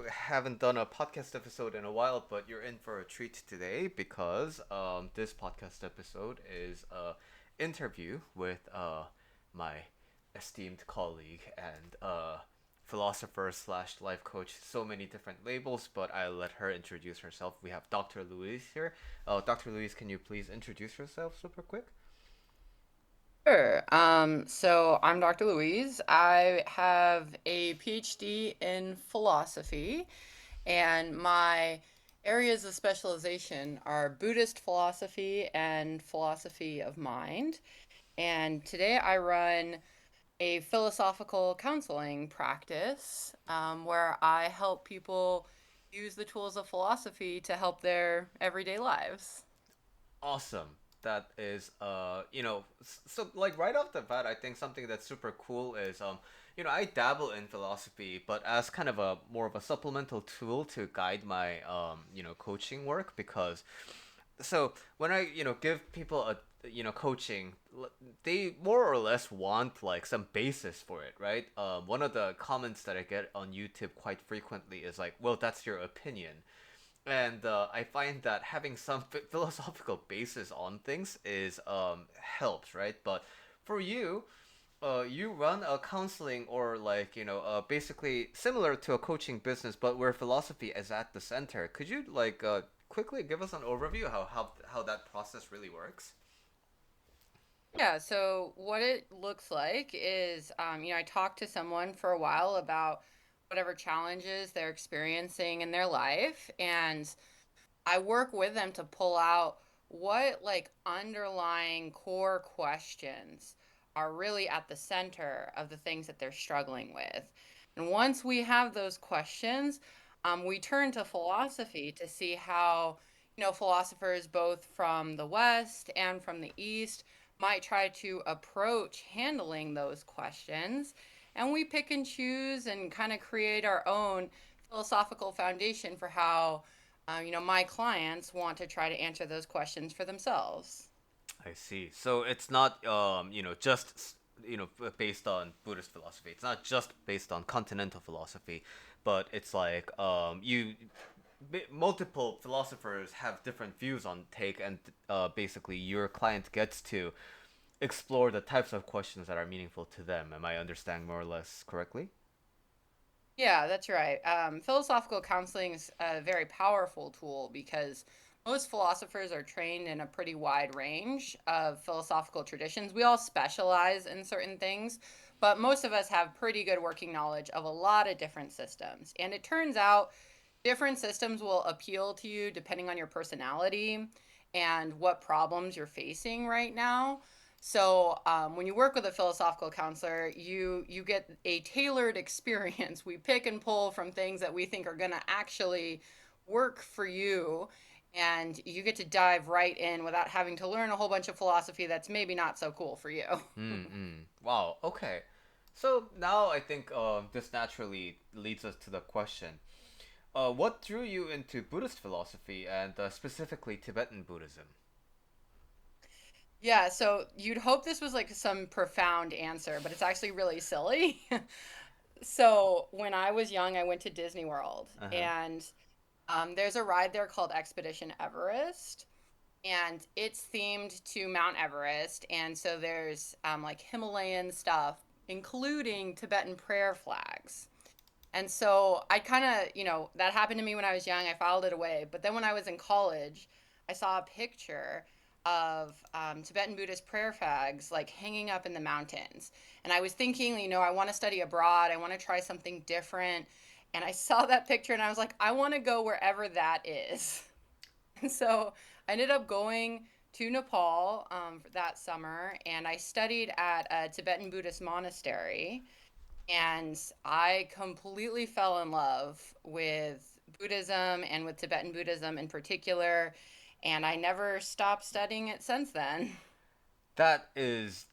haven't done a podcast episode in a while, but you're in for a treat today because this podcast episode is a interview with my esteemed colleague and philosopher slash life coach. So many different labels, but I'll let her introduce herself. We have Dr. Louise here. Dr. Louise, can you please introduce yourself super quick? Sure. So I'm Dr. Louise. I have a PhD in philosophy, and my areas of specialization are Buddhist philosophy and philosophy of mind. And today I run a philosophical counseling practice where I help people use the tools of philosophy to help their everyday lives. Awesome. That is, so like right off the bat, I think something that's super cool is, I dabble in philosophy, but as kind of a more of a supplemental tool to guide my, coaching work because so when I give people a coaching, they more or less want like some basis for it, right? One of the comments that I get on YouTube quite frequently is like, well, that's your opinion. And I find that having some philosophical basis on things is helps, right? But for you, you run a counseling or like basically similar to a coaching business, but where philosophy is at the center. Could you like quickly give us an overview how that process really works? Yeah, so what it looks like is, I talk to someone for a while about whatever challenges they're experiencing in their life, and I work with them to pull out what like underlying core questions are really at the center of the things that they're struggling with. And once we have those questions, we turn to philosophy to see how, philosophers both from the West and from the East might try to approach handling those questions. And we pick and choose and kind of create our own philosophical foundation for how my clients want to try to answer those questions for themselves. I see. So it's not just based on Buddhist philosophy. It's not just based on continental philosophy, but it's like multiple philosophers have different views on take, and basically your client gets to explore the types of questions that are meaningful to them. Am I understanding more or less correctly? Yeah, that's right. Philosophical counseling is a very powerful tool because most philosophers are trained in a pretty wide range of philosophical traditions. We all specialize in certain things, but most of us have pretty good working knowledge of a lot of different systems. And it turns out different systems will appeal to you depending on your personality and what problems you're facing right now. So when you work with a philosophical counselor, you get a tailored experience. We pick and pull from things that we think are going to actually work for you, and you get to dive right in without having to learn a whole bunch of philosophy that's maybe not so cool for you. Mm-mm. Wow. Okay. So now I think this naturally leads us to the question: what drew you into Buddhist philosophy and specifically Tibetan Buddhism? Yeah, so you'd hope this was like some profound answer, but it's actually really silly. So when I was young, I went to Disney World, Uh huh. and there's a ride there called Expedition Everest, and it's themed to Mount Everest. And so there's like Himalayan stuff, including Tibetan prayer flags. And so I kind of, that happened to me when I was young. I filed it away. But then when I was in college, I saw a picture of Tibetan Buddhist prayer flags like hanging up in the mountains. And I was thinking, I want to study abroad. I want to try something different. And I saw that picture and I was like, I want to go wherever that is. And so I ended up going to Nepal that summer and I studied at a Tibetan Buddhist monastery, and I completely fell in love with Buddhism and with Tibetan Buddhism in particular. And I never stopped studying it since then. That is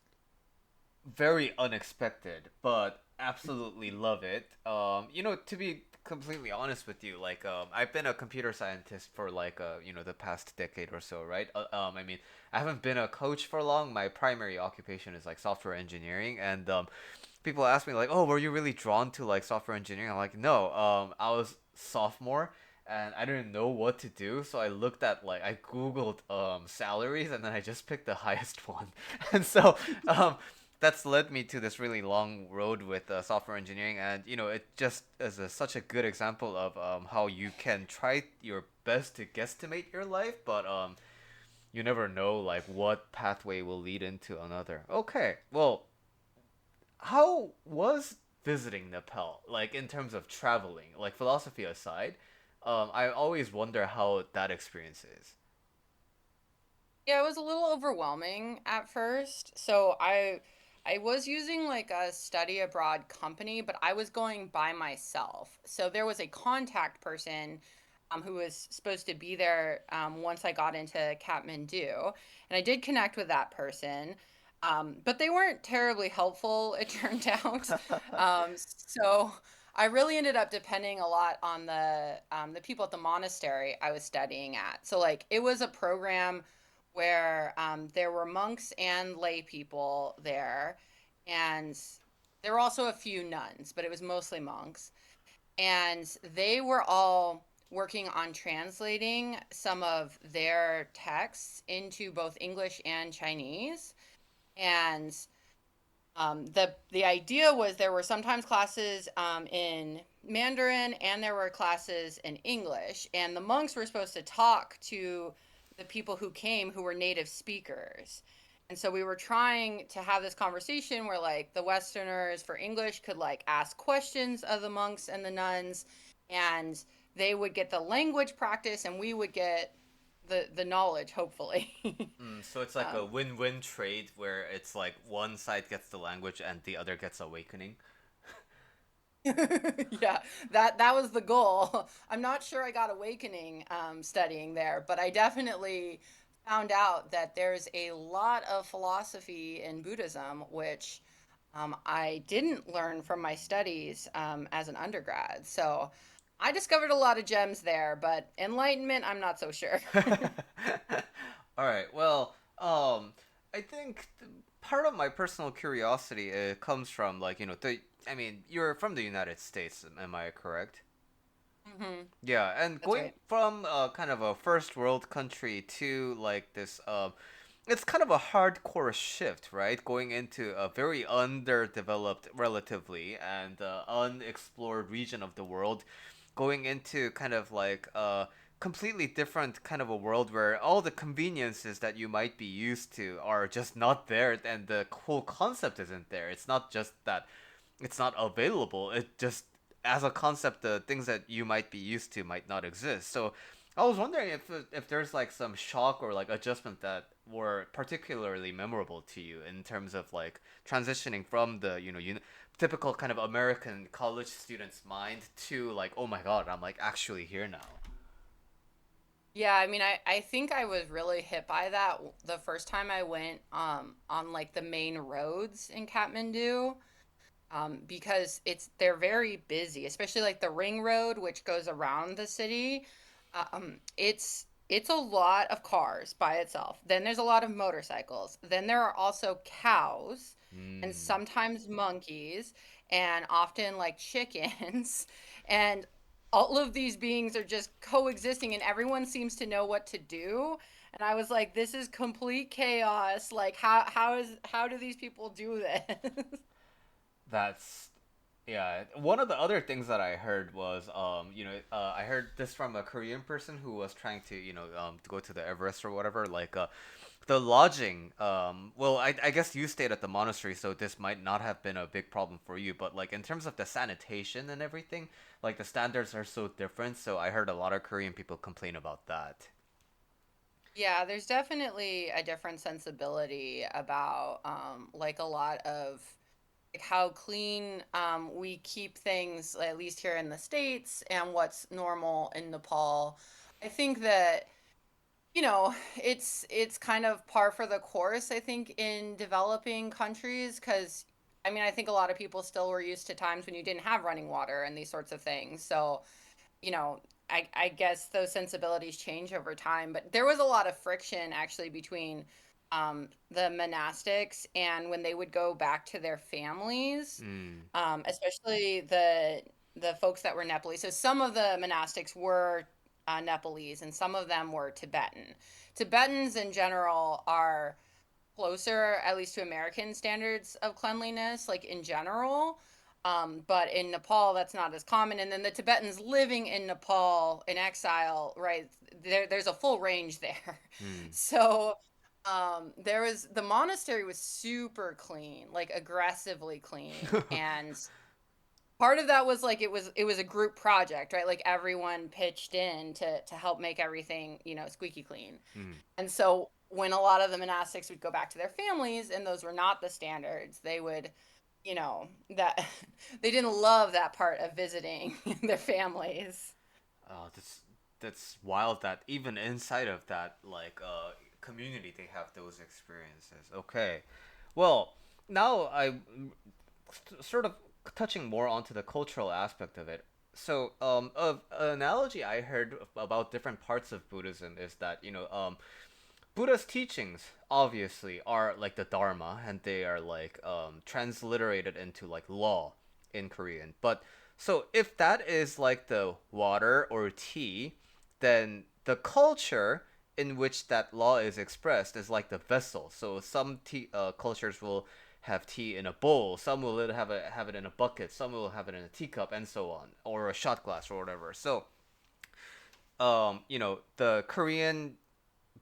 very unexpected, but absolutely love it. To be completely honest with you, like I've been a computer scientist for like the past decade or so, right? I mean, I haven't been a coach for long. My primary occupation is like software engineering, and people ask me like, "Oh, were you really drawn to like software engineering?" I'm like, "No, I was sophomore and I didn't know what to do, so I looked at like I googled salaries and then I just picked the highest one." And so that's led me to this really long road with software engineering, and it just is such a good example of how you can try your best to guesstimate your life, but you never know like what pathway will lead into another. Okay, well, how was visiting Nepal, like in terms of traveling, like philosophy aside? I always wonder how that experience is. Yeah, it was a little overwhelming at first. So I was using like a study abroad company, but I was going by myself. So there was a contact person who was supposed to be there once I got into Kathmandu, and I did connect with that person. But they weren't terribly helpful, it turned out. So I really ended up depending a lot on the people at the monastery I was studying at. So like it was a program where there were monks and lay people there, and there were also a few nuns, but it was mostly monks. And they were all working on translating some of their texts into both English and Chinese. And the idea was there were sometimes classes in Mandarin and there were classes in English, and the monks were supposed to talk to the people who came who were native speakers. And so we were trying to have this conversation where like the Westerners for English could like ask questions of the monks and the nuns, and they would get the language practice and we would get the knowledge, hopefully. So it's like a um, win-win trade where it's like one side gets the language and the other gets awakening. Yeah, that was the goal. I'm not sure I got awakening studying there, but I definitely found out that there's a lot of philosophy in Buddhism, which I didn't learn from my studies as an undergrad. So I discovered a lot of gems there, but enlightenment, I'm not so sure. All right. Well, I think part of my personal curiosity comes from like I mean, you're from the United States, am I correct? Hmm. Yeah, and That's going right. from kind of a first world country to like this, it's kind of a hardcore shift, right? Going into a very underdeveloped, relatively, and unexplored region of the world, going into kind of like a completely different kind of a world where all the conveniences that you might be used to are just not there, and the whole concept isn't there. It's not just that it's not available. It just as a concept, the things that you might be used to might not exist. So I was wondering if there's like some shock or like adjustment that were particularly memorable to you in terms of like transitioning from the typical kind of American college student's mind to like, oh my god, I'm like actually here now. Yeah, I mean, I think I was really hit by that the first time I went on like the main roads in Kathmandu, because they're very busy, especially like the ring road, which goes around the city. It's a lot of cars by itself. Then there's a lot of motorcycles. Then there are also cows and Mm. sometimes monkeys and often like chickens. And all of these beings are just coexisting and everyone seems to know what to do. And I was like, this is complete chaos. Like how do these people do this? That's Yeah, one of the other things that I heard was, I heard this from a Korean person who was trying to, to go to the Everest or whatever. Like, the lodging. Well, I guess you stayed at the monastery, so this might not have been a big problem for you. But like in terms of the sanitation and everything, like the standards are so different. So I heard a lot of Korean people complain about that. Yeah, there's definitely a different sensibility about like a lot of like how clean we keep things, at least here in the States, and what's normal in Nepal. I think that, it's kind of par for the course, I think, in developing countries, because I mean, I think a lot of people still were used to times when you didn't have running water and these sorts of things. So, you know, I guess those sensibilities change over time, but there was a lot of friction actually between the monastics, and when they would go back to their families, Mm. especially the folks that were Nepalese. So some of the monastics were Nepalese, and some of them were Tibetan. Tibetans in general are closer, at least to American standards of cleanliness, like in general. But in Nepal, that's not as common. And then the Tibetans living in Nepal in exile, right? There's a full range there. Mm. So there was the monastery was super clean, like aggressively clean. And part of that was like it was a group project, right? Like everyone pitched in to help make everything, squeaky clean. Mm. And so when a lot of the monastics would go back to their families and those were not the standards, they would, that they didn't love that part of visiting their families. Oh, that's wild that even inside of that like community they have those experiences. Okay. Well, now I sort of touching more onto the cultural aspect of it. So, an analogy I heard about different parts of Buddhism is that Buddha's teachings obviously are like the Dharma, and they are like transliterated into like law in Korean. But so if that is like the water or tea, then the culture in which that law is expressed is like the vessel. So some cultures will have tea in a bowl, some will have it in a bucket, some will have it in a teacup, and so on, or a shot glass or whatever. So the Korean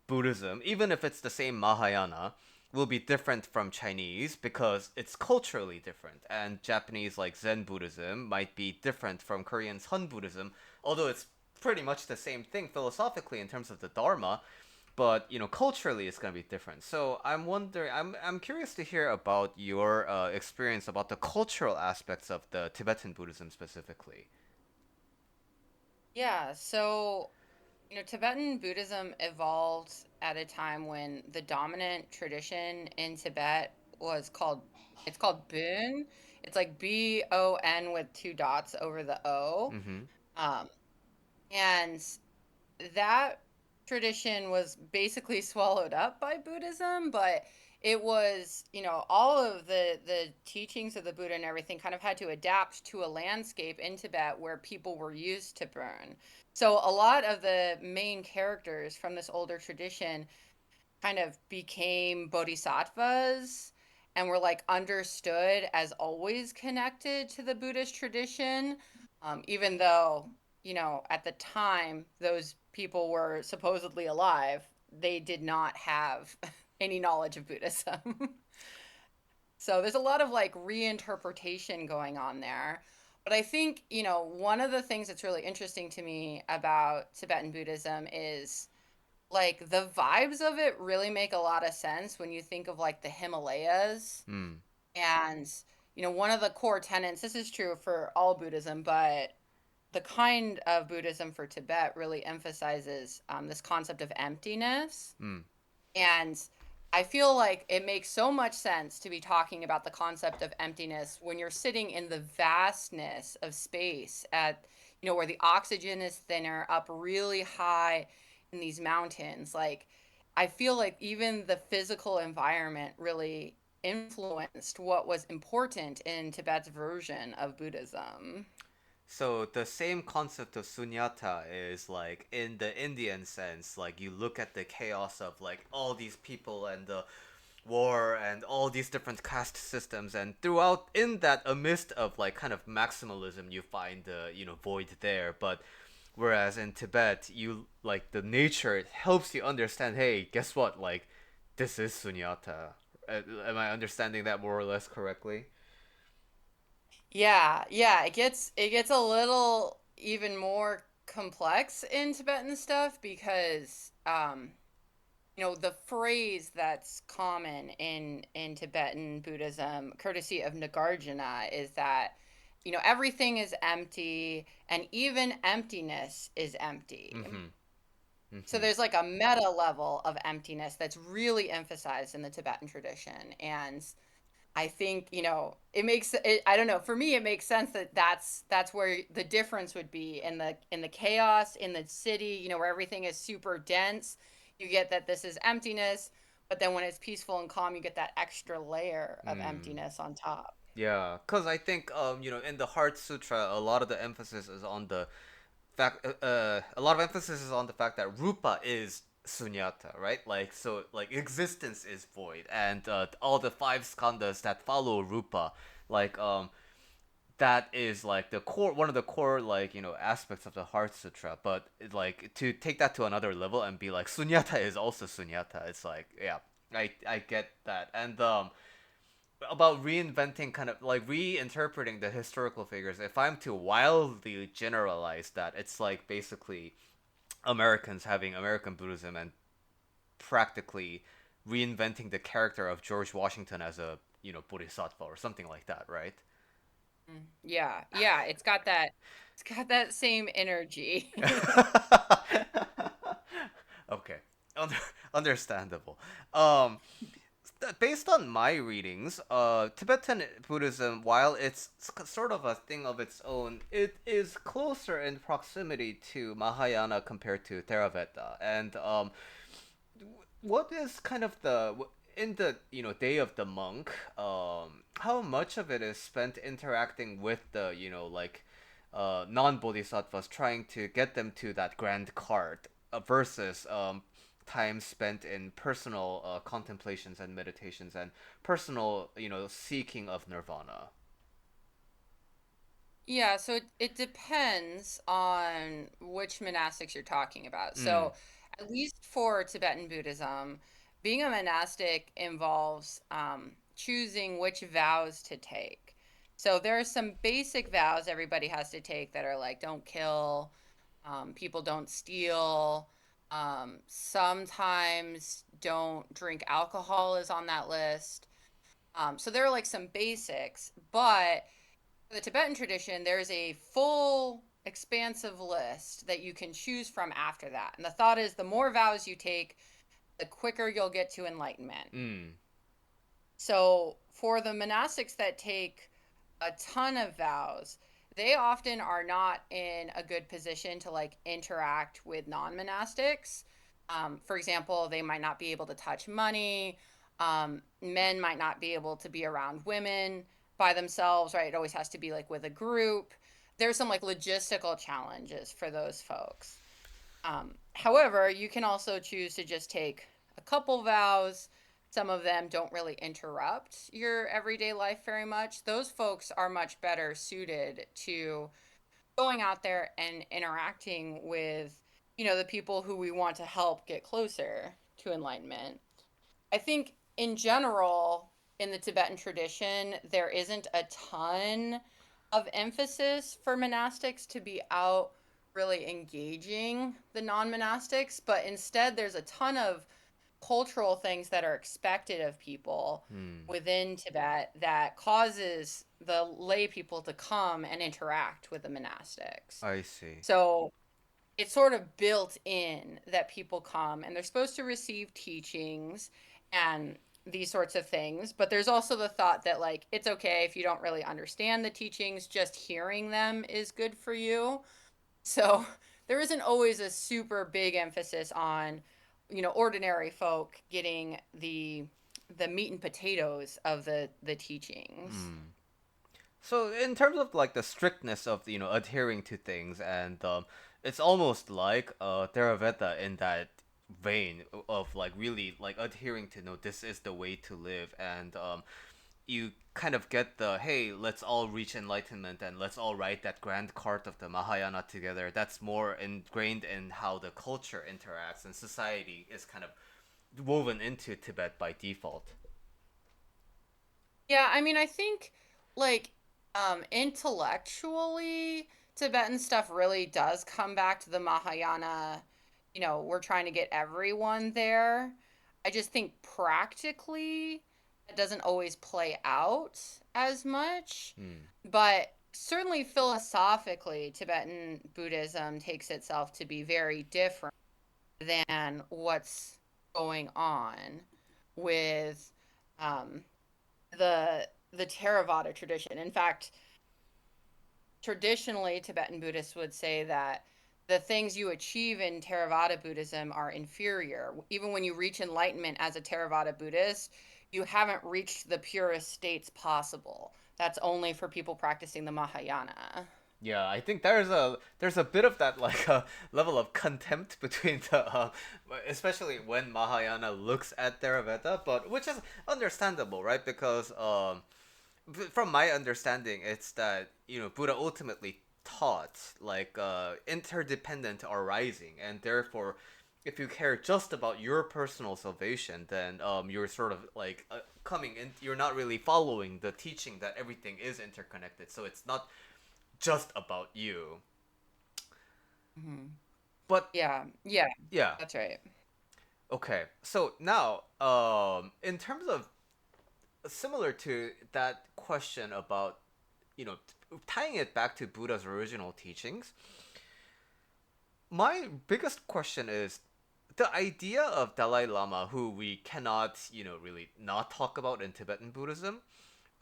Buddhism, even if it's the same Mahayana, will be different from Chinese because it's culturally different. And Japanese, like Zen Buddhism, might be different from Korean Sun Buddhism, although it's pretty much the same thing philosophically in terms of the Dharma. But culturally, it's gonna be different. So I'm wondering, I'm curious to hear about your experience about the cultural aspects of the Tibetan Buddhism specifically. Yeah, so Tibetan Buddhism evolved at a time when the dominant tradition in Tibet it's called Bon. It's like Bon with two dots over the O. Mm-hmm. Um, and that tradition was basically swallowed up by Buddhism, but it was, all of the teachings of the Buddha and everything kind of had to adapt to a landscape in Tibet where people were used to burn. So a lot of the main characters from this older tradition kind of became bodhisattvas and were like understood as always connected to the Buddhist tradition, even though, at the time those people were supposedly alive, they did not have any knowledge of Buddhism. So there's a lot of like reinterpretation going on there. But I think, one of the things that's really interesting to me about Tibetan Buddhism is like the vibes of it really make a lot of sense when you think of like the Himalayas. Mm. And, one of the core tenets, this is true for all Buddhism, but the kind of Buddhism for Tibet really emphasizes this concept of emptiness. Mm. And I feel like it makes so much sense to be talking about the concept of emptiness when you're sitting in the vastness of space at, where the oxygen is thinner, up really high in these mountains. Like, I feel like even the physical environment really influenced what was important in Tibet's version of Buddhism. So the same concept of sunyata is like in the Indian sense, like you look at the chaos of like all these people and the war and all these different caste systems, and throughout in that amidst of like kind of maximalism you find the void there. But whereas in Tibet you like the nature, it helps you understand, hey, guess what, like this is sunyata. Am I understanding that more or less correctly? Yeah, yeah, it gets a little even more complex in Tibetan stuff because the phrase that's common in Tibetan Buddhism, courtesy of Nagarjuna, is that everything is empty and even emptiness is empty. Mm-hmm. So Mm-hmm. there's like a meta level of emptiness that's really emphasized in the Tibetan tradition. And I think, it makes it, I don't know, for me it makes sense that that's where the difference would be in the chaos in the city, where everything is super dense. You get that this is emptiness, but then when it's peaceful and calm, you get that extra layer of Hmm. emptiness on top. Yeah, because I think in the Heart Sutra, a lot of the emphasis is on the fact. A lot of emphasis is on the fact that rupa is sunyata, right? Like so, like existence is void, and all the five skandhas that follow rupa, like that is like the core, one of the core like aspects of the Heart Sutra. But like to take that to another level and be like sunyata is also sunyata. It's like yeah, I get that, and about reinventing kind of like reinterpreting the historical figures. If I'm to wildly generalize that, it's like basically Americans having American Buddhism and practically reinventing the character of George Washington as a bodhisattva or something like that, right? Yeah, yeah, it's got that same energy. Okay, Under- understandable. Um, Based on my readings, Tibetan Buddhism, while it's sort of a thing of its own, it is closer in proximity to Mahayana compared to Theravada. And what is kind of the in the day of the monk? How much of it is spent interacting with the non bodhisattvas, trying to get them to that grand cart, versus time spent in personal contemplations and meditations and personal seeking of nirvana. Yeah, so it depends on which monastics you're talking about. Mm. So, at least for Tibetan Buddhism, being a monastic involves choosing which vows to take. So, there are some basic vows everybody has to take that are like don't kill, people don't steal, sometimes don't drink alcohol is on that list. So, there are like some basics, but the Tibetan tradition, there's a full expansive list that you can choose from after that. And the thought is the more vows you take, the quicker you'll get to enlightenment. Mm. So for the monastics that take a ton of vows, they often are not in a good position to like interact with non-monastics. For example, they might not be able to touch money. Men might not be able to be around women by themselves, right? It always has to be like with a group. There's some like logistical challenges for those folks. However, you can also choose to just take a couple vows. Some of them don't really interrupt your everyday life very much. Those folks are much better suited to going out there and interacting with, the people who we want to help get closer to enlightenment. I think in general, in the Tibetan tradition, there isn't a ton of emphasis for monastics to be out really engaging the non monastics, but instead, there's a ton of cultural things that are expected of people Hmm. within Tibet that causes the lay people to come and interact with the monastics. I see. So it's sort of built in that people come and they're supposed to receive teachings and these sorts of things, but there's also the thought that like it's okay if you don't really understand the teachings, just hearing them is good for you. So there isn't always a super big emphasis on, ordinary folk getting the meat and potatoes of the teachings. Hmm. So in terms of like the strictness of adhering to things, and it's almost like Theravada in that vein of like really like adhering to no, this is the way to live, and you kind of get the hey, let's all reach enlightenment and let's all ride that grand cart of the Mahayana together. That's more ingrained in how the culture interacts and society is kind of woven into Tibet by default. Yeah, I mean, I think like intellectually Tibetan stuff really does come back to the Mahayana, we're trying to get everyone there. I just think practically it doesn't always play out as much, Hmm. but certainly philosophically Tibetan Buddhism takes itself to be very different than what's going on with um the Theravada tradition. In fact, traditionally Tibetan Buddhists would say that the things you achieve in Theravada Buddhism are inferior. Even when you reach enlightenment as a Theravada Buddhist, you haven't reached the purest states possible. That's only for people practicing the Mahayana. Yeah, I think there's a bit of that like a level of contempt between the especially when Mahayana looks at Theravada, but which is understandable, right? Because from my understanding, it's that Buddha ultimately taught like interdependent arising, and therefore, if you care just about your personal salvation, then you're sort of like coming in. You're not really following the teaching that everything is interconnected. So it's not just about you. Hmm. But Yeah, yeah, yeah, that's right. okay. So now, in terms of similar to that question about tying it back to Buddha's original teachings, my biggest question is the idea of Dalai Lama, who we cannot, really not talk about in Tibetan Buddhism.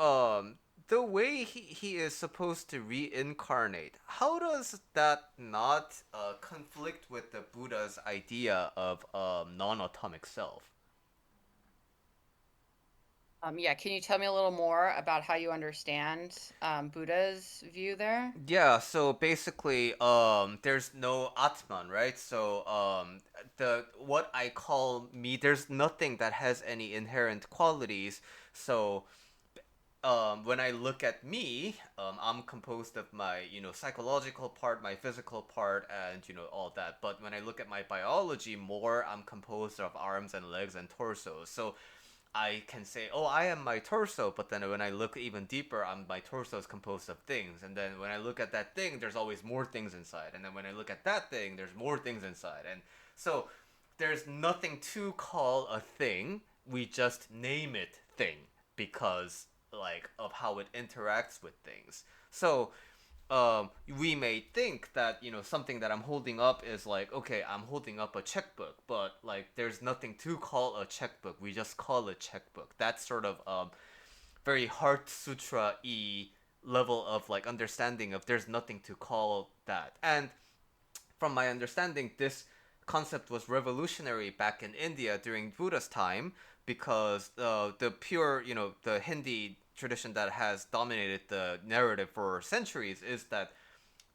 Um, the way he is supposed to reincarnate, how does that not conflict with the Buddha's idea of non-atomic self? Yeah, can you tell me a little more about how you understand Buddha's view there? Yeah, so basically, there's no Atman, right? So, the what I call me, there's nothing that has any inherent qualities. So, when I look at me, I'm composed of my, psychological part, my physical part, and all that. But when I look at my biology more, I'm composed of arms and legs and torso. So I can say, oh, I am my torso, but then when I look even deeper, my torso is composed of things. And then when I look at that thing, there's always more things inside. And then when I look at that thing, there's more things inside. And so there's nothing to call a thing. We just name it thing because like of how it interacts with things. So we may think that something that I'm holding up is like, okay, I'm holding up a checkbook, but like there's nothing to call a checkbook. We just call it checkbook. That's sort of very Heart Sutra y level of like understanding of there's nothing to call that. And from my understanding, this concept was revolutionary back in India during Buddha's time because the pure, the Hindi tradition that has dominated the narrative for centuries is that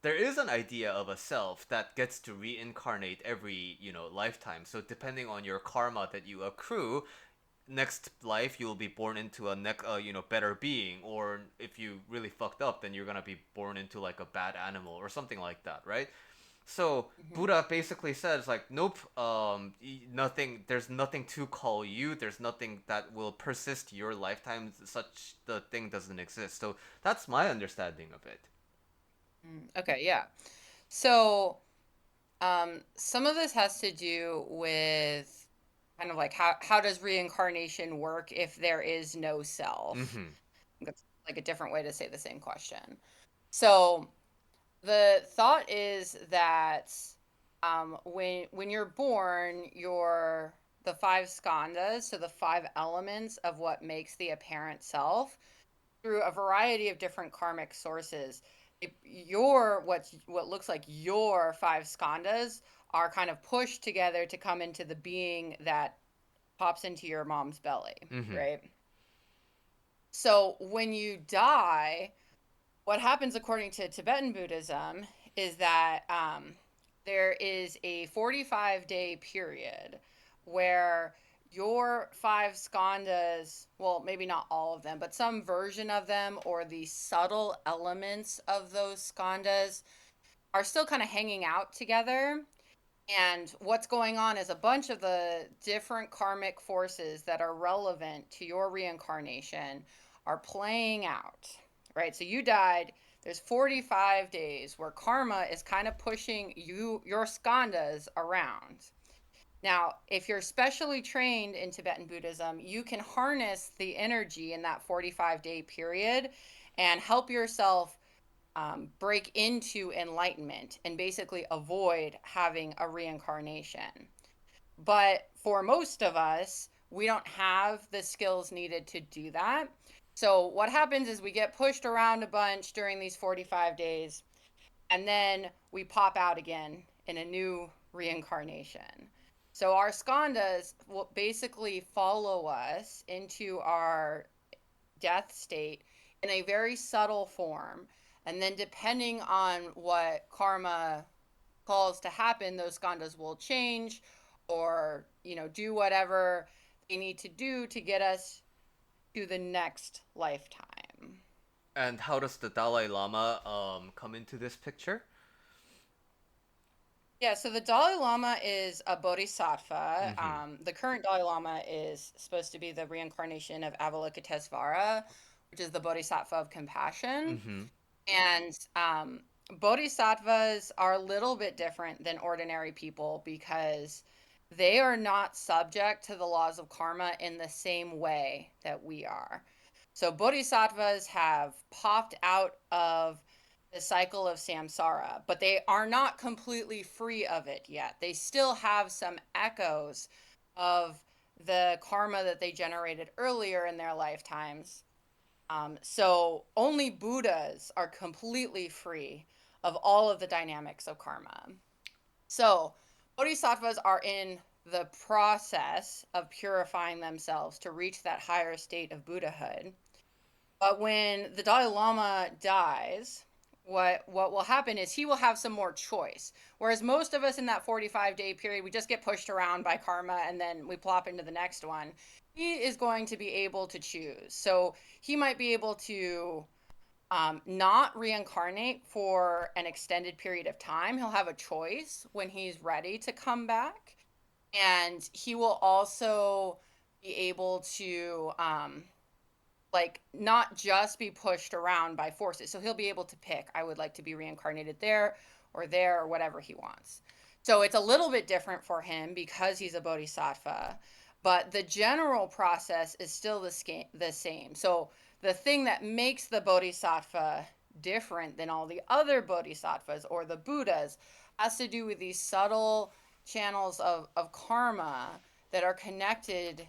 there is an idea of a self that gets to reincarnate every lifetime. So depending on your karma that you accrue, next life you'll be born into a better being, or if you really fucked up, then you're gonna be born into like a bad animal or something like that, right? So Hmm. Buddha basically says like, nope, nothing. There's nothing to call you. There's nothing that will persist your lifetime. Such the thing doesn't exist. So that's my understanding of it. Okay, yeah. So, some of this has to do with kind of like how does reincarnation work if there is no self? Mm-hmm. That's like a different way to say the same question. So, the thought is that when you're born, the five skandhas, so the five elements of what makes the apparent self, through a variety of different karmic sources. What looks like your five skandhas are kind of pushed together to come into the being that pops into your mom's belly, Mm-hmm. right? So when you die, what happens according to Tibetan Buddhism is that there is a 45-day period where your five skandhas, well, maybe not all of them, but some version of them or the subtle elements of those skandhas are still kind of hanging out together. And what's going on is a bunch of the different karmic forces that are relevant to your reincarnation are playing out, right? So you died. There's 45 days where karma is kind of pushing your skandhas around. Now, if you're specially trained in Tibetan Buddhism, you can harness the energy in that 45-day period and help yourself break into enlightenment and basically avoid having a reincarnation. But for most of us, we don't have the skills needed to do that. So, what happens is we get pushed around a bunch during these 45 days, and then we pop out again in a new reincarnation. So our skandhas will basically follow us into our death state in a very subtle form. And then depending on what karma calls to happen, those skandhas will change or, do whatever they need to do to get us to the next lifetime. And how does the Dalai Lama come into this picture? Yeah, so the Dalai Lama is a bodhisattva. Mm-hmm. The current Dalai Lama is supposed to be the reincarnation of Avalokitesvara, which is the bodhisattva of compassion. Mm-hmm. And bodhisattvas are a little bit different than ordinary people because they are not subject to the laws of karma in the same way that we are. So bodhisattvas have popped out of the cycle of samsara, but they are not completely free of it yet. They still have some echoes of the karma that they generated earlier in their lifetimes. So only Buddhas are completely free of all of the dynamics of karma. So bodhisattvas are in the process of purifying themselves to reach that higher state of Buddhahood. But when the Dalai Lama dies, what will happen is he will have some more choice. Whereas most of us in that 45-day period, we just get pushed around by karma and then we plop into the next one. He is going to be able to choose. So he might be able to not reincarnate for an extended period of time. He'll have a choice when he's ready to come back. And he will also be able to like not just be pushed around by forces. So he'll be able to pick, I would like to be reincarnated there or whatever he wants. So it's a little bit different for him because he's a bodhisattva, but the general process is still the same. So the thing that makes the bodhisattva different than all the other bodhisattvas or the Buddhas has to do with these subtle channels of karma that are connected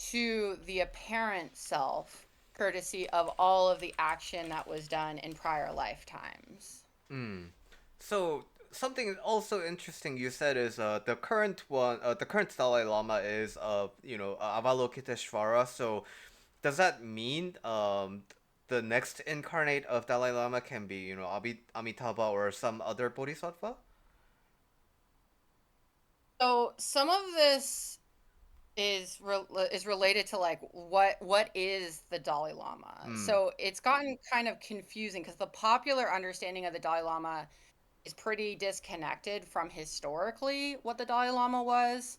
to the apparent self, courtesy of all of the action that was done in prior lifetimes. Mm. So something also interesting you said is the current one, the current Dalai Lama is Avalokiteshvara. So does that mean the next incarnate of Dalai Lama can be Amitabha or some other bodhisattva? So some of this is related to like what is the Dalai Lama. Mm. So it's gotten kind of confusing because the popular understanding of the Dalai Lama is pretty disconnected from historically what the Dalai Lama was.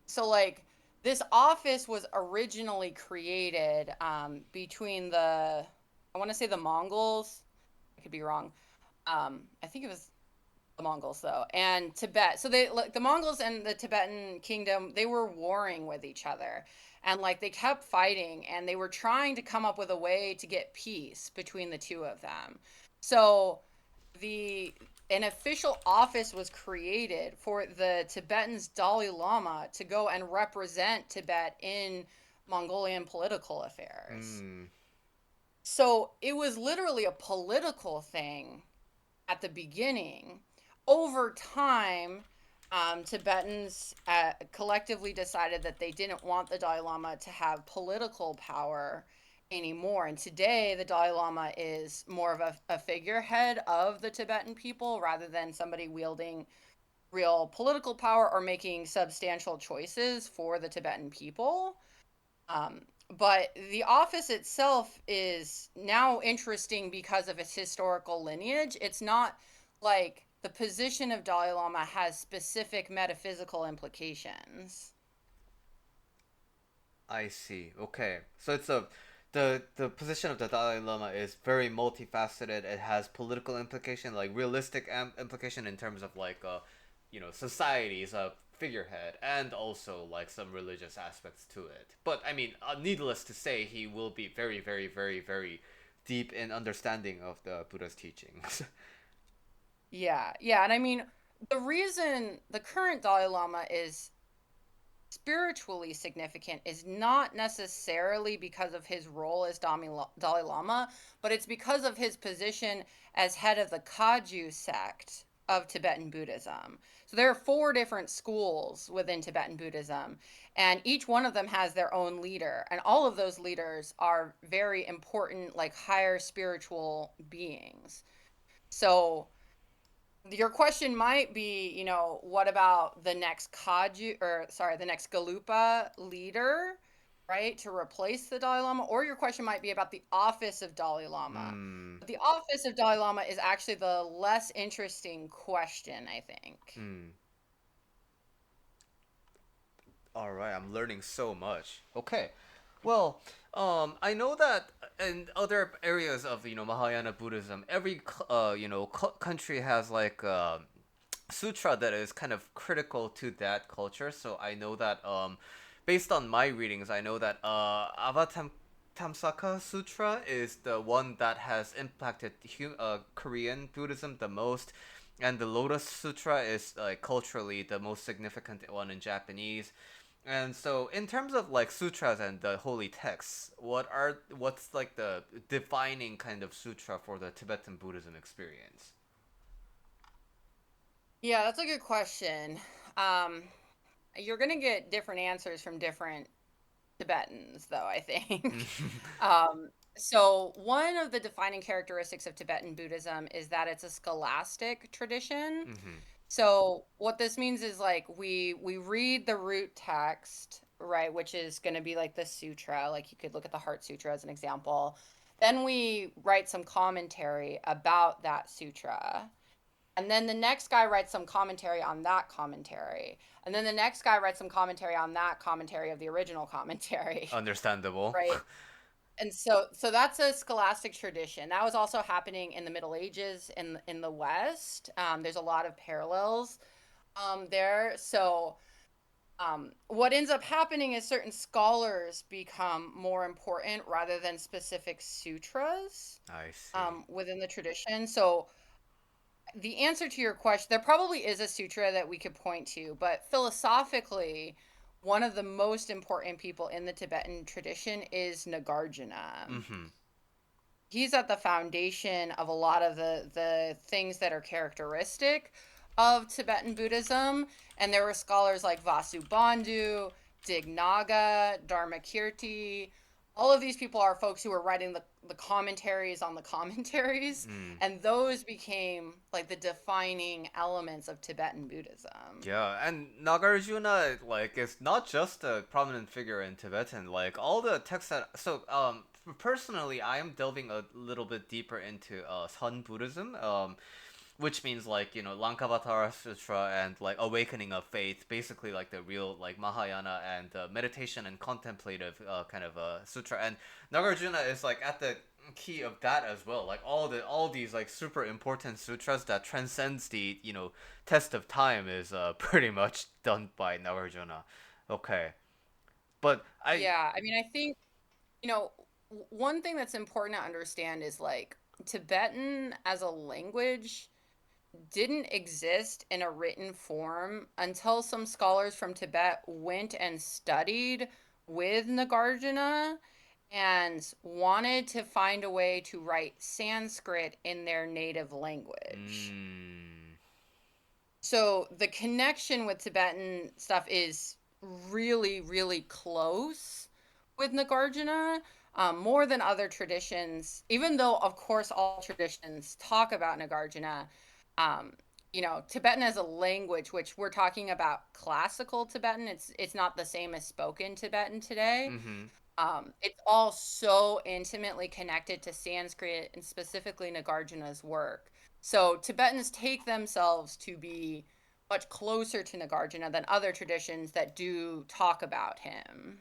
So like this office was originally created between I want to say the Mongols. I could be wrong. I think it was the Mongols though, and Tibet. So they like the Mongols and the Tibetan kingdom, they were warring with each other. And like they kept fighting and they were trying to come up with a way to get peace between the two of them. So the an official office was created for the Tibetan's Dalai Lama to go and represent Tibet in Mongolian political affairs. Mm. So it was literally a political thing at the beginning. Over time, Tibetans collectively decided that they didn't want the Dalai Lama to have political power anymore. And today, the Dalai Lama is more of a figurehead of the Tibetan people rather than somebody wielding real political power or making substantial choices for the Tibetan people. Um, but the office itself is now interesting because of its historical lineage. It's not like the position of Dalai Lama has specific metaphysical implications. I see. Okay. So it's a the position of the Dalai Lama is very multifaceted. It has political implication, like realistic implication in terms of like society is a figurehead, and also like some religious aspects to it. But I mean, needless to say, he will be very, very, very, very deep in understanding of the Buddha's teachings. Yeah, yeah. And I mean, the reason the current Dalai Lama is spiritually significant is not necessarily because of his role as Dalai Lama, but it's because of his position as head of the Kaju sect of Tibetan Buddhism. So there are four different schools within Tibetan Buddhism, and each one of them has their own leader, and all of those leaders are very important, like higher spiritual beings. So your question might be, what about the next Kaju, or sorry, the next Galupa leader, right, to replace the Dalai Lama? Or your question might be about the office of Dalai Lama. Hmm. But the office of Dalai Lama is actually the less interesting question, I think. Hmm. All right, I'm learning so much. Okay. Well, I know that in other areas of Mahayana Buddhism, every country has like sutra that is kind of critical to that culture. So I know that based on my readings, I know that Avatamsaka Sutra is the one that has impacted Korean Buddhism the most, and the Lotus Sutra is culturally the most significant one in Japanese. And so, in terms of like sutras and the holy texts, what's like the defining kind of sutra for the Tibetan Buddhism experience? Yeah, that's a good question. Um, you're going to get different answers from different Tibetans, though, I think. So, one of the defining characteristics of Tibetan Buddhism is that it's a scholastic tradition. Mm-hmm. So, what this means is like we read the root text, right, which is going to be like the sutra, like you could look at the Heart Sutra as an example. Then we write some commentary about that sutra. And then the next guy writes some commentary on that commentary. And then the next guy writes some commentary on that commentary of the original commentary, Understandable. right? And so that's a scholastic tradition. That was also happening in the Middle Ages in the West. There's a lot of parallels there. So what ends up happening is certain scholars become more important rather than specific sutras I see. within the tradition. So the answer to your question, there probably is a sutra that we could point to, but philosophically, one of the most important people in the Tibetan tradition is Nagarjuna. Mm-hmm. He's at the foundation of a lot of the things that are characteristic of Tibetan Buddhism. And there were scholars like Vasubandhu, Dignaga, Dharmakirti. All of these people are folks who were writing the commentaries on the commentaries, Mm. and those became like the defining elements of Tibetan Buddhism. Yeah, and Nagarjuna like is not just a prominent figure in Tibetan. Like all the texts that personally, I am delving a little bit deeper into Sun Buddhism. Which means like Lankavatara Sutra and like awakening of faith, basically like the real like Mahayana and meditation and contemplative kind of sutra. And Nagarjuna is like at the key of that as well. Like all these like super important sutras that transcends the test of time is pretty much done by Nagarjuna. Okay, but I Yeah, I mean, I think, you know, one thing that's important to understand is like Tibetan as a language didn't exist in a written form until some scholars from Tibet went and studied with Nagarjuna and wanted to find a way to write Sanskrit in their native language. mm, So the connection with Tibetan stuff is really, really close with Nagarjuna, more than other traditions, even though, of course, all traditions talk about Nagarjuna. Um, Tibetan as a language, which we're talking about classical Tibetan, it's not the same as spoken Tibetan today. mm-hmm. It's all so intimately connected to Sanskrit and specifically Nagarjuna's work. So Tibetans take themselves to be much closer to Nagarjuna than other traditions that do talk about him.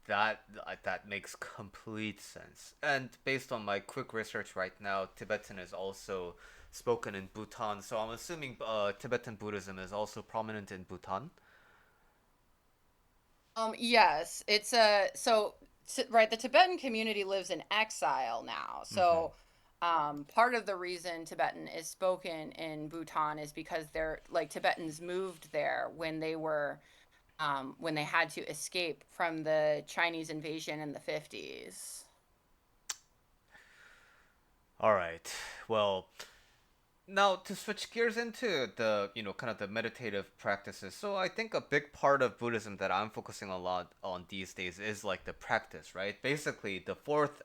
That makes complete sense. And based on my quick research right now, Tibetan is also spoken in Bhutan. So I'm assuming Tibetan Buddhism is also prominent in Bhutan. Yes, it's a so right. The Tibetan community lives in exile now. Mm-hmm. So, part of the reason Tibetan is spoken in Bhutan is because they're like Tibetans moved there when they had to escape from the Chinese invasion in the 50s. All right. Well, Now, to switch gears into the, kind of the meditative practices. So I think a big part of Buddhism that I'm focusing a lot on these days is like the practice, right? Basically, the fourth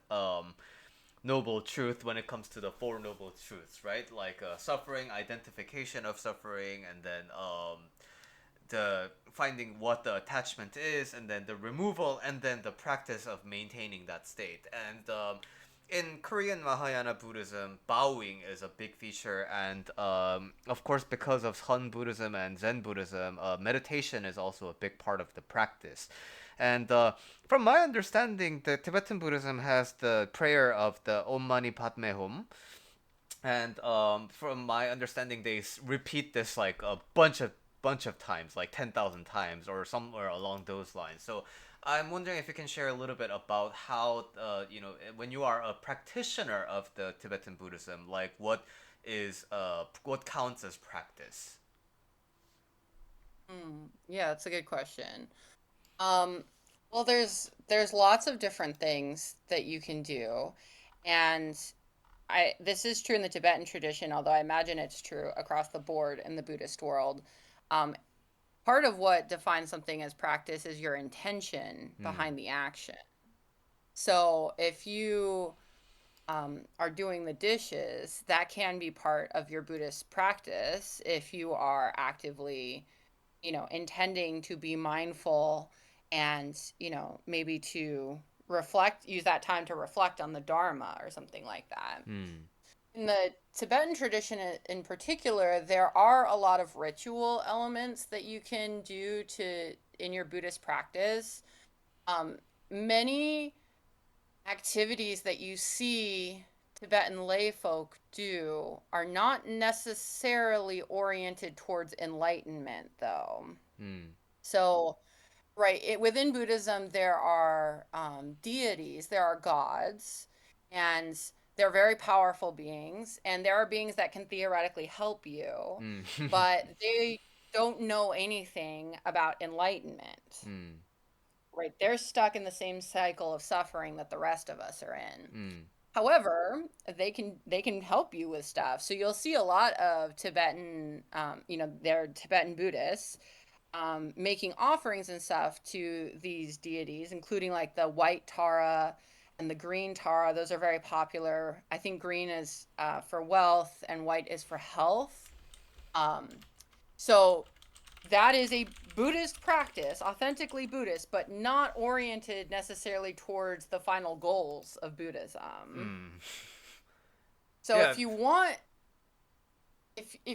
noble truth when it comes to the four noble truths, right? Like suffering, identification of suffering, and then the finding what the attachment is, and then the removal, and then the practice of maintaining that state. And in Korean Mahayana Buddhism, bowing is a big feature, and of course, because of Han Buddhism and Zen Buddhism, meditation is also a big part of the practice. And from my understanding, the Tibetan Buddhism has the prayer of the Om Mani Padme Hum, and from my understanding, they repeat this like a bunch of times, like 10,000 times or somewhere along those lines. So I'm wondering if you can share a little bit about how when you are a practitioner of the Tibetan Buddhism, like what counts as practice. Yeah, that's a good question. Um, well, there's lots of different things that you can do, and I this is true in the Tibetan tradition, although I imagine it's true across the board in the Buddhist world. Um, Part of what defines something as practice is your intention Hmm. behind the action. So if you are doing the dishes, that can be part of your Buddhist practice if you are actively, intending to be mindful and, maybe to use that time to reflect on the Dharma or something like that. Hmm. In the Tibetan tradition in particular, there are a lot of ritual elements that you can do to in your Buddhist practice. Many activities that you see Tibetan lay folk do are not necessarily oriented towards enlightenment, though. Hmm. So, right, within Buddhism, there are deities, there are gods, and they're very powerful beings, and there are beings that can theoretically help you, Hmm. but they don't know anything about enlightenment. Hmm. Right, they're stuck in the same cycle of suffering that the rest of us are in. Hmm. However, they can help you with stuff. So you'll see a lot of Tibetan, they're Tibetan Buddhists making offerings and stuff to these deities, including like the white Tara and the green Tara. Those are very popular. I think green is for wealth and white is for health. Um, so that is a Buddhist practice, authentically Buddhist, but not oriented necessarily towards the final goals of Buddhism. Hmm. So Yeah. if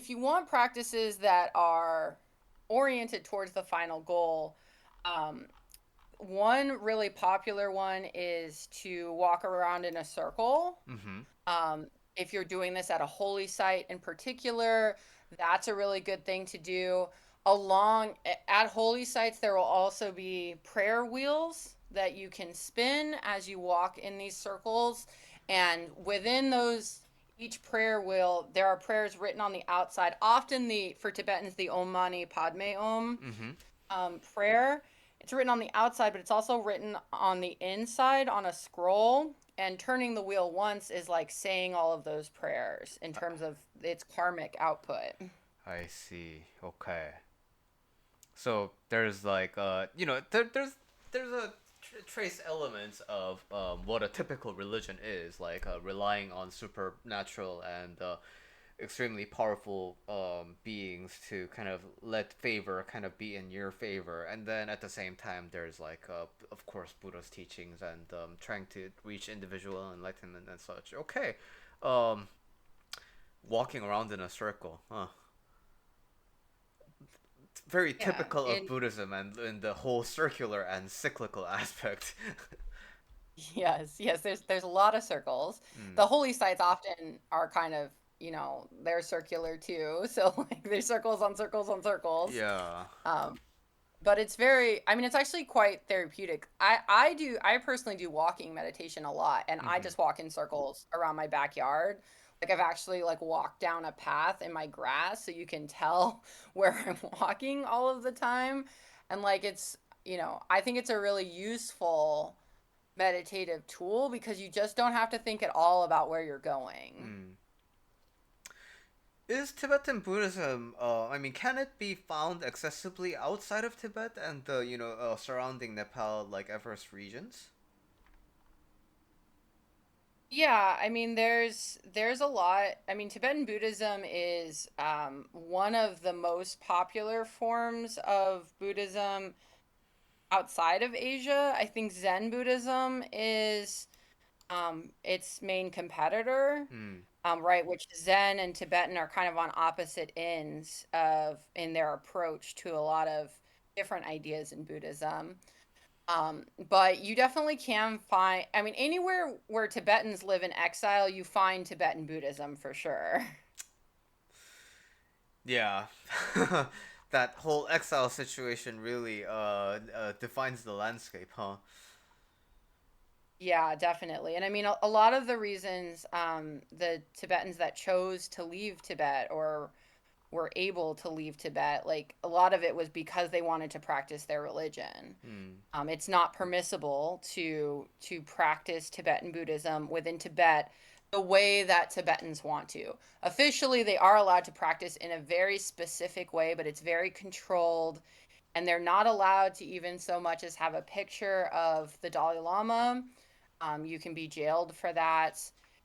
you want practices that are oriented towards the final goal, um, one really popular one is to walk around in a circle. Hmm. Um, if you're doing this at a holy site in particular, that's a really good thing to do. Along at holy sites, there will also be prayer wheels that you can spin as you walk in these circles. And within those, each prayer wheel, there are prayers written on the outside. Often for Tibetans, the Om Mani Padme Om Hmm. prayer. It's written on the outside, but it's also written on the inside on a scroll. And turning the wheel once is like saying all of those prayers in terms of its karmic output. I see. Okay. So there's like there's a trace elements of what a typical religion is, like relying on supernatural and extremely powerful beings to kind of let favor kind of be in your favor, and then at the same time there's like of course Buddha's teachings and trying to reach individual enlightenment and such. Okay. um Walking around in a circle, huh? Very Yeah, typical of and Buddhism and in the whole circular and cyclical aspect. yes, there's a lot of circles. Mm. The holy sites often are kind of, they're circular too. So like there's circles on circles on circles. Yeah. Um, but it's actually quite therapeutic. I personally do walking meditation a lot, and I Mm-hmm. just walk in circles around my backyard. Like I've actually like walked down a path in my grass so you can tell where I'm walking all of the time. And like I think it's a really useful meditative tool because you just don't have to think at all about where you're going. Mm. Is Tibetan Buddhism, I mean, can it be found accessibly outside of Tibet and the, surrounding Nepal, like Everest regions? Yeah, I mean there's a lot. I mean Tibetan Buddhism is one of the most popular forms of Buddhism outside of Asia. I think Zen Buddhism is its main competitor, Hmm. right, which Zen and Tibetan are kind of on opposite ends of in their approach to a lot of different ideas in Buddhism. But you definitely can find, I mean, anywhere where Tibetans live in exile, you find Tibetan Buddhism for sure. Yeah. That whole exile situation really defines the landscape, huh? Yeah, definitely. And I mean, a lot of the reasons the Tibetans that chose to leave Tibet or were able to leave Tibet, like a lot of it was because they wanted to practice their religion. Hmm. It's not permissible to practice Tibetan Buddhism within Tibet the way that Tibetans want to. Officially, they are allowed to practice in a very specific way, but it's very controlled, and they're not allowed to even so much as have a picture of the Dalai Lama. You can be jailed for that,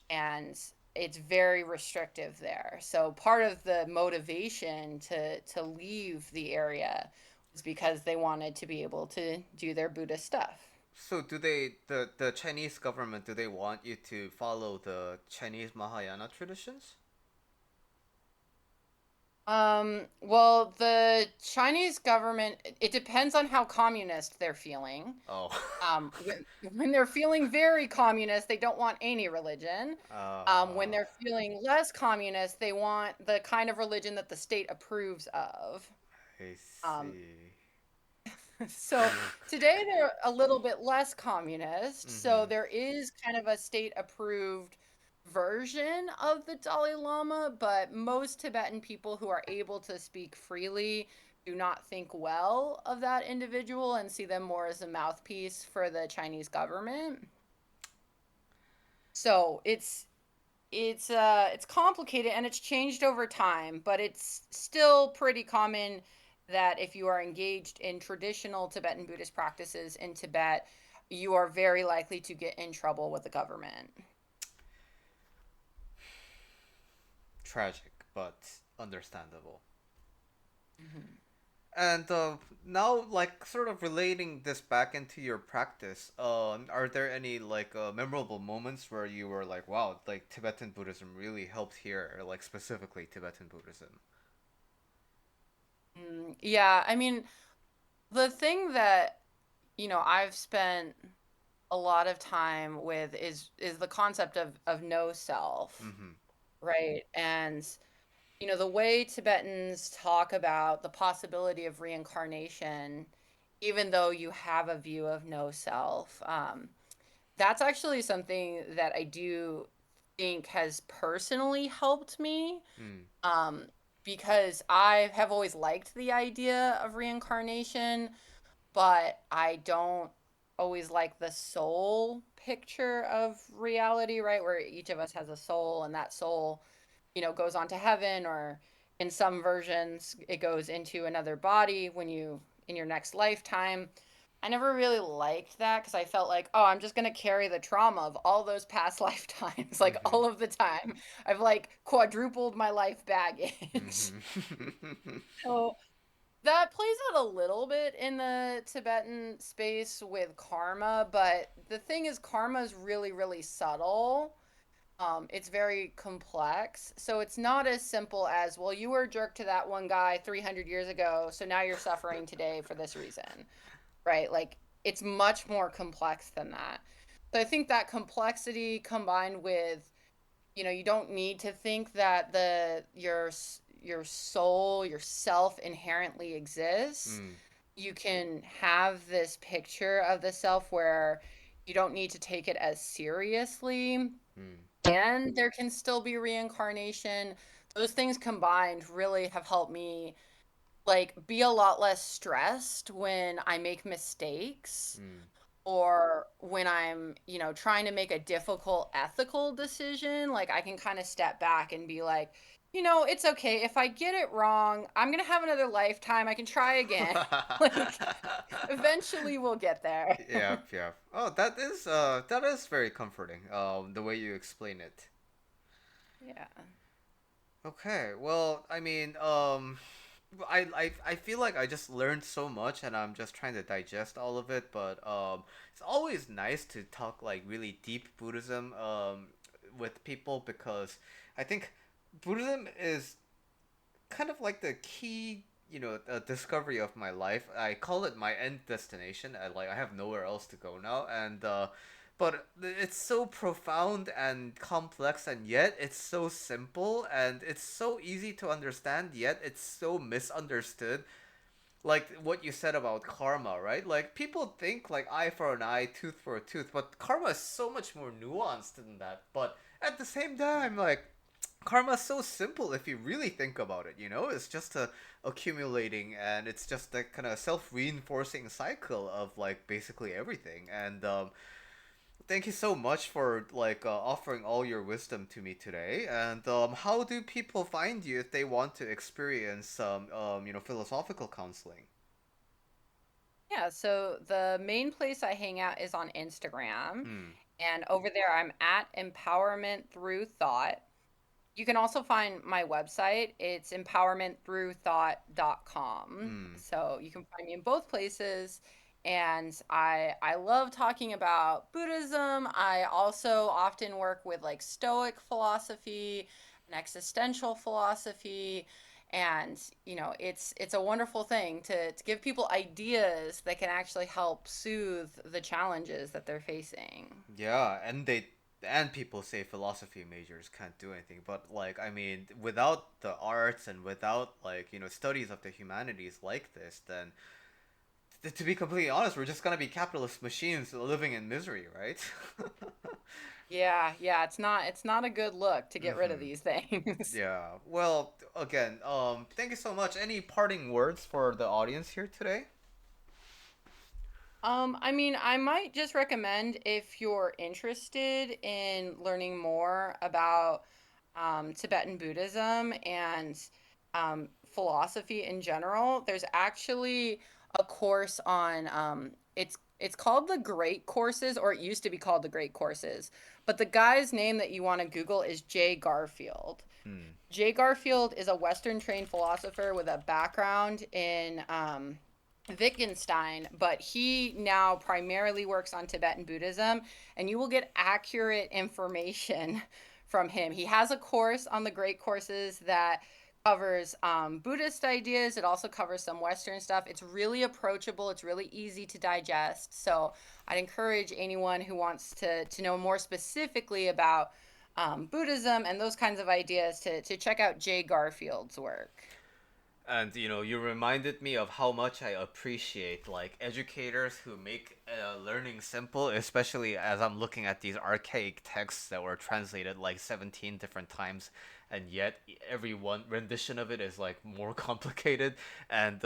and it's very restrictive there. So part of the motivation to leave the area was because they wanted to be able to do their Buddhist stuff. So the Chinese government, do they want you to follow the Chinese Mahayana traditions? Well, the Chinese government, it depends on how communist they're feeling. Oh. When they're feeling very communist, they don't want any religion. When uh, they're feeling less communist, they want the kind of religion that the state approves of. I Um, see. so today they're a little bit less communist. So Mm-hmm. there is kind of a state approved version of the Dalai Lama, but most Tibetan people who are able to speak freely do not think well of that individual and see them more as a mouthpiece for the Chinese government. So it's complicated and it's changed over time, but it's still pretty common that if you are engaged in traditional Tibetan Buddhist practices in Tibet, you are very likely to get in trouble with the government. Tragic, but understandable. Mhm. And now, like, sort of relating this back into your practice, are there any like memorable moments where you were like, "Wow, like Tibetan Buddhism really helped here," or like specifically Tibetan Buddhism? Yeah, I mean, the thing that, I've spent a lot of time with is the concept of no self, Mm-hmm. right? And the way Tibetans talk about the possibility of reincarnation, even though you have a view of no self, that's actually something that I do think has personally helped me, Mm. um, because I have always liked the idea of reincarnation, but I don't always like the soul picture of reality, right? Where each of us has a soul, and that soul, goes on to heaven, or in some versions, it goes into another body when you, in your next lifetime. I never really liked that because I felt like, oh, I'm just going to carry the trauma of all those past lifetimes, like Mm-hmm. all of the time. I've like quadrupled my life baggage. Mm-hmm. So that plays out a little bit in the Tibetan space with karma, but the thing is, karma is really, really subtle. It's very complex. So it's not as simple as, well, you were a jerk to that one guy 300 years ago, so now you're suffering today for this reason, right? Like, it's much more complex than that. So I think that complexity combined with, you don't need to think that your soul, your self inherently exists. Mm. You can have this picture of the self where you don't need to take it as seriously, Mm. and there can still be reincarnation. Those things combined really have helped me like be a lot less stressed when I make mistakes, Mm. or when I'm, trying to make a difficult ethical decision. Like I can kind of step back and be like, It's okay. If I get it wrong, I'm gonna have another lifetime. I can try again. Like, eventually we'll get there. Yeah, yeah. Oh, that is very comforting. The way you explain it. Yeah. Okay, well, I mean, I feel like I just learned so much, and I'm just trying to digest all of it. But it's always nice to talk like really deep Buddhism with people, because I think Buddhism is kind of like the key, discovery of my life. I call it my end destination. I have nowhere else to go now, and but it's so profound and complex, and yet it's so simple, and it's so easy to understand, yet it's so misunderstood. Like what you said about karma, right? Like people think like eye for an eye, tooth for a tooth, but karma is so much more nuanced than that. But at the same time, like karma's so simple if you really think about it. It's just a accumulating, and it's just a kind of self-reinforcing cycle of like basically everything. And thank you so much for like offering all your wisdom to me today. And how do people find you if they want to experience some philosophical counseling? Yeah, so the main place I hang out is on Instagram, Hmm. and over there I'm at Empowerment Through Thought. You can also find my website. It's empowermentthroughthought.com. Hmm. So you can find me in both places. And I love talking about Buddhism. I also often work with like Stoic philosophy and existential philosophy. And it's a wonderful thing to give people ideas that can actually help soothe the challenges that they're facing. Yeah, and people say philosophy majors can't do anything, but like I mean, without the arts and without like studies of the humanities like this, then to be completely honest, we're just gonna be capitalist machines living in misery, right? Yeah, yeah, it's not a good look to get rid of Mm-hmm. these things. Yeah. Well, again, thank you so much. Any parting words for the audience here today? I mean, I might just recommend if you're interested in learning more about Tibetan Buddhism and philosophy in general, there's actually a course on it's called the Great Courses, or it used to be called the Great Courses. But the guy's name that you want to Google is Jay Garfield. Hmm. Jay Garfield is a Western trained philosopher with a background in Wittgenstein, but he now primarily works on Tibetan Buddhism, and you will get accurate information from him. He has a course on the Great Courses that covers Buddhist ideas. It also covers some Western stuff. It's really approachable. It's really easy to digest. So I'd encourage anyone who wants to know more specifically about Buddhism and those kinds of ideas to check out Jay Garfield's work. And you reminded me of how much I appreciate like educators who make learning simple, especially as I'm looking at these archaic texts that were translated like 17 different times, and yet every one rendition of it is like more complicated. And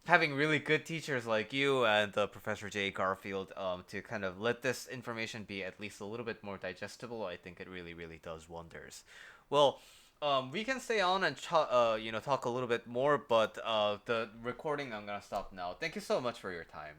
having really good teachers like you and Professor J. Garfield to kind of let this information be at least a little bit more digestible, I think it really, really does wonders. Well, we can stay on and talk a little bit more, but the recording I'm gonna stop now. Thank you so much for your time.